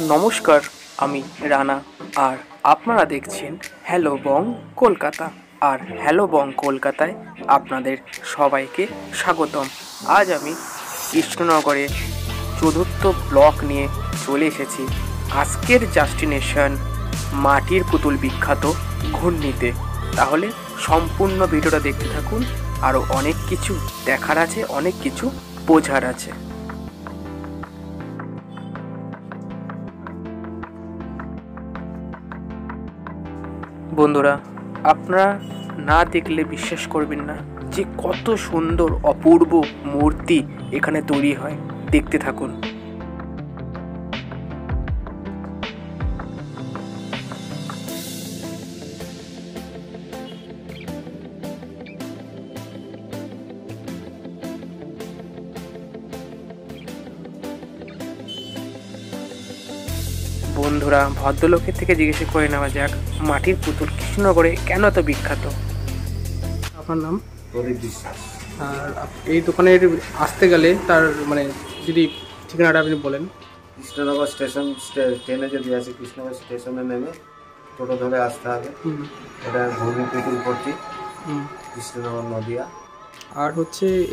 নমস্কার, আমি রানা। আর আপনারা দেখছেন হ্যালো বং কলকাতা। আর হ্যালো বং কলকাতায় আপনাদের সবাইকে স্বাগতম। আজ আমি কৃষ্ণনগরে চতুর্থ ব্লক নিয়ে চলে এসেছি। আজকের ডেস্টিনেশন মাটির পুতুল বিখ্যাত ঘূর্ণিতে। তাহলে সম্পূর্ণ ভিডিওটা দেখতে থাকুন। আরও অনেক কিছু দেখার আছে, অনেক কিছু বোঝার আছে। বন্ধুরা, আপনারা না দেখলে বিশ্বাস করবেন না যে কত সুন্দর অপূর্ব মূর্তি এখানে তৈরি হয়। দেখতে থাকুন। বন্ধুরা, ভদ্রলোকের থেকে জিজ্ঞাসা করে নেওয়া যাক মাটির পুতুল কৃষ্ণনগরে কেন এত বিখ্যাত। আপনার নাম? প্রদীপ বিশ্বাস। আর এই দোকানের আসতে গেলে তার যদি ঠিকানাটা আপনি বলেন। কৃষ্ণনগর স্টেশন, ট্রেনে যদি আসে কৃষ্ণনগর স্টেশনে নেমে টোটো ধরে আসতে হবে। এটা ঘূর্ণি পুতুল পট্টি, কৃষ্ণনগর নদিয়া। আর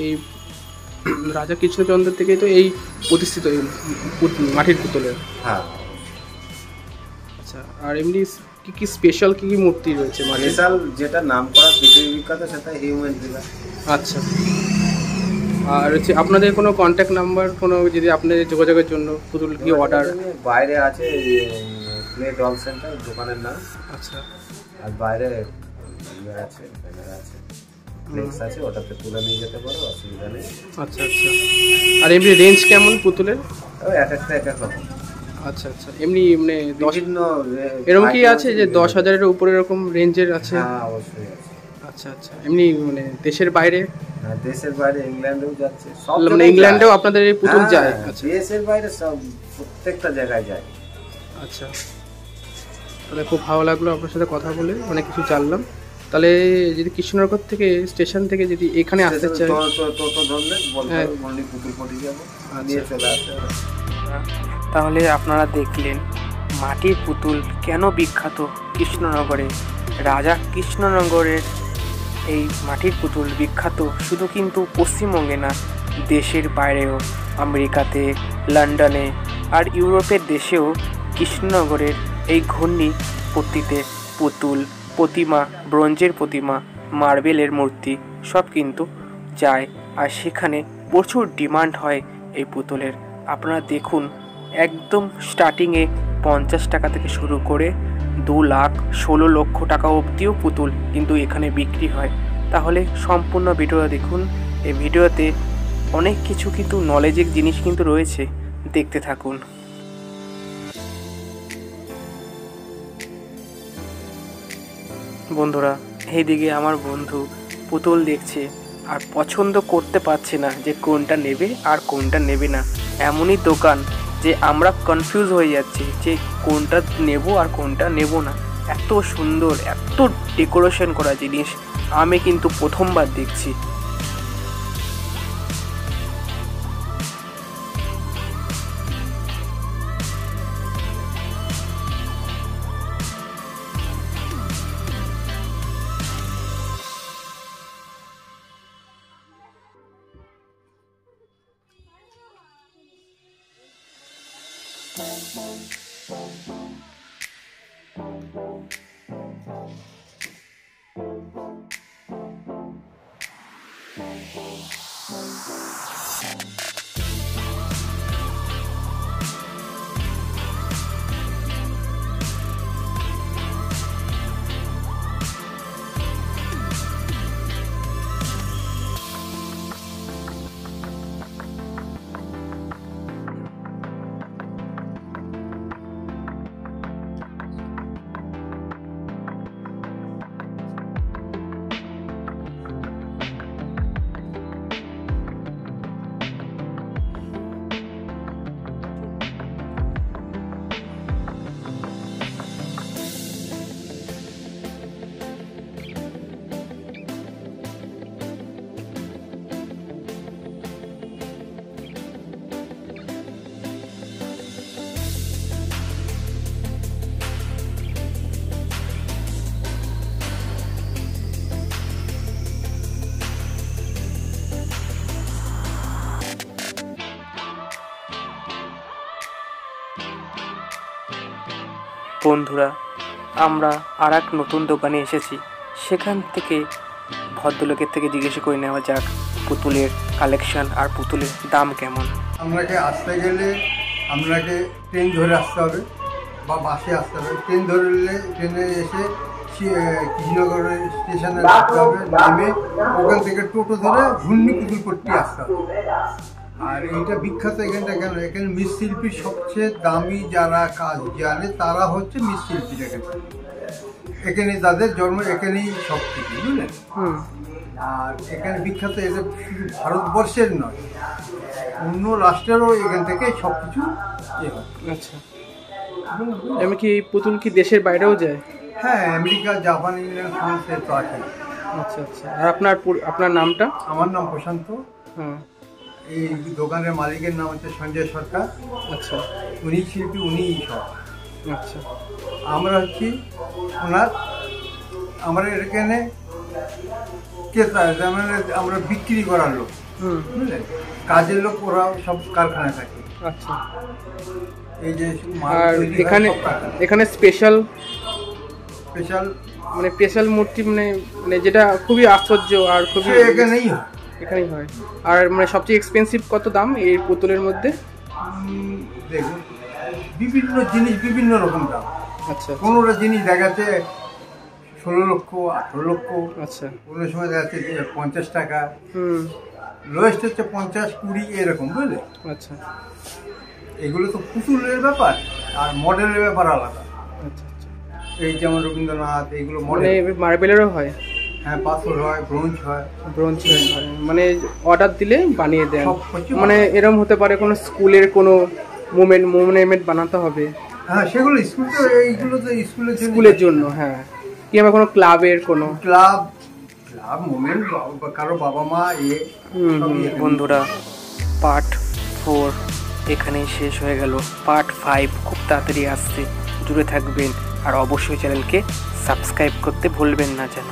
এই রাজা কৃষ্ণচন্দ্র থেকে তো এই প্রতিষ্ঠিত এই মাটির পুতুলের। হ্যাঁ। আচ্ছা, আর এমনি কি কি স্পেশাল কি কি মূর্তি রয়েছে? স্পেশাল যেটা নাম করা পৃথিবী বিখ্যাত সেটা হিউম্যান ফিগার। আচ্ছা। আর আপনাদের কোনো কন্ট্যাক্ট নাম্বার, কোনো যদি আপনাদের যোগাযোগের জন্য পুতুল কি অর্ডার? বাইরে আছে প্লে ডল সেন্টার দোকানের নাম। আচ্ছা। আর বাইরে আছে, ব্যানার আছে, ফ্লেক্স আছে, ওটাতে তুলে নিয়ে যেতে পারো, অসুবিধা নেই। আচ্ছা আচ্ছা। আর এমনি রেঞ্জ কেমন পুতুলের? এক একটা এক এক রকম। আচ্ছা আচ্ছা। এমনি বিভিন্ন এরকম কি আছে যে 10,000-এর উপরে এরকম রেঞ্জের আছে? হ্যাঁ, অবশ্যই আছে। আচ্ছা আচ্ছা। এমনি দেশের বাইরে? হ্যাঁ, দেশের বাইরে ইংল্যান্ডেও যাচ্ছে, সব ইংল্যান্ডেও আপনাদের এই পুতুল যায়? আচ্ছা, দেশের বাইরে সব প্রত্যেকটা জায়গায় যায়। আচ্ছা, তাহলে খুব ভালো লাগলো আপনার সাথে কথা বলে, অনেক কিছু জানলাম। তাহলে যদি কৃষ্ণনগর থেকে স্টেশন থেকে যদি এখানে আসতে চাই, টোটো ধরলে বলতে হবে পুতুল পট্টি যাবো, নিয়ে চলে আসতে হবে। তাহলে আপনারা দেখলেন মাটির পুতুল কেন বিখ্যাত কৃষ্ণনগরে। রাজা কৃষ্ণনগরের এই মাটির পুতুল বিখ্যাত শুধু কিন্তু পশ্চিমবঙ্গে না, দেশের বাইরেও, আমেরিকাতে, লন্ডনে আর ইউরোপের দেশেও কৃষ্ণনগরের এই ঘূর্ণি পট্টিতে পুতুল, প্রতিমা, ব্রোঞ্জের প্রতিমা, মার্বেলের মূর্তি সব কিন্তু যায়। আর সেখানে প্রচুর ডিমান্ড হয় এই পুতুলের। আপনারা দেখুন, একদম স্টার্টিংয়ে 50 টাকা থেকে শুরু করে 2,16,00,000 টাকা অবধিও পুতুল কিন্তু এখানে বিক্রি হয়। তাহলে সম্পূর্ণ ভিডিওটা দেখুন। এই ভিডিওতে অনেক কিছু কিন্তু নলেজের জিনিস কিন্তু রয়েছে, দেখতে থাকুন। বন্ধুরা, এইদিকে আমার বন্ধু পুতুল দেখছে আর পছন্দ করতে পারছে না যে কোনটা নেবে আর কোনটা নেবে না। এমনই দোকান যে আমরা কনফিউজ হয়ে যাচ্ছি যে কোনটা নেব আর কোনটা নেব না। এত সুন্দর, এত ডেকোরেশন করা জিনিস আমি কিন্তু প্রথমবার দেখছি। বন্ধুরা, আমরা আর এক নতুন দোকানে এসেছি। সেখান থেকে ভদ্রলোকের থেকে জিজ্ঞেস করে নেওয়া যাক পুতুলের কালেকশন আর পুতুলের দাম কেমন। আপনাকে আসতে গেলে আপনাকে ট্রেন ধরে আসতে হবে বা বাসে আসতে হবে। ট্রেন ধরলে ট্রেনে এসে কৃষ্ণনগরের স্টেশনে আসতে হবে, নেমে ওখান থেকে টোটো ধরে ঘূর্ণি পুতুলপট্টি আসতে হবে। আর এইটা বিখ্যাত এখানটা কেন, এখানে মৃৎশিল্পীর সবচেয়ে দামি যারা কাজ জানে তারা হচ্ছে মৃৎশিল্পীর। এখানে তাদের জন্ম, এখানেই সব কিছু, বুঝলেন। আর এখানে বিখ্যাত, এটা শুধু ভারতবর্ষের নয়, অন্য রাষ্ট্রেরও এখান থেকে সব কিছু হয়। আচ্ছা, এমনি কি এই পুতুল কি দেশের বাইরেও যায়? হ্যাঁ, আমেরিকা, জাপান, ইংল্যান্ড, ফ্রান্সে তো আছে। আচ্ছা আচ্ছা। আর আপনার নামটা? আমার নাম প্রশান্ত। হ্যাঁ। এই দোকানের মালিকের নাম হচ্ছে সঞ্জয় সরকার। আচ্ছা। উনি শিল্পী, উনিই সব। আচ্ছা। আমরা হচ্ছি ওনার, আমরা এখানে ক্রেতা, মানে আমরা বিক্রি করার লোক, বুঝলেন। কাজের লোক ওরা সব কারখানায় থাকে। আচ্ছা। এই যে আর এখানে স্পেশাল মানে স্পেশাল মূর্তি, মানে যেটা খুবই আশ্চর্য আর খুবই এখানেই হয়। আর মানে সবচেয়ে এক্সপেন্সিভ কত দাম এই পুতুলের মধ্যে? দেখুন, বিভিন্ন জিনিস বিভিন্ন রকম দাম। আচ্ছা। কোনোটা জিনিস দেখাচ্ছে 16 লক্ষ, 18 লক্ষ। আচ্ছা। কোনো সময় দেখাচ্ছে 50 টাকা। লোয়েস্ট হচ্ছে 50, 20 এরকম, বুঝলে। আচ্ছা। এগুলো তো পুতুলের ব্যাপার, আর মডেলের ব্যাপার আলাদা। আচ্ছা আচ্ছা। এই যেমন রবীন্দ্রনাথ, এগুলো মানে মার্বেলেরও হয়? হ্যাঁ, পাথর হয়, ব্রোঞ্জ হয়। মানে অর্ডার দিলে বানিয়ে দেন? সবকিছু। মানে এরকম হতে পারে কোনো স্কুলের কোনো মোমেন্ট বানাতে হবে? হ্যাঁ, সেগুলো এইগুলো তো স্কুলের জন্য। হ্যাঁ, কিংবা কোনো ক্লাবের কোনো ক্লাব মোমেন্ট, কারো বাবা মা। বন্ধুরা, পার্ট 4 এখানেই শেষ হয়ে গেল। পার্ট 5 খুব তাড়াতাড়ি আসছে, জুড়ে থাকবেন। আর অবশ্যই চ্যানেলকে সাবস্ক্রাইব করতে ভুলবেন না যেন।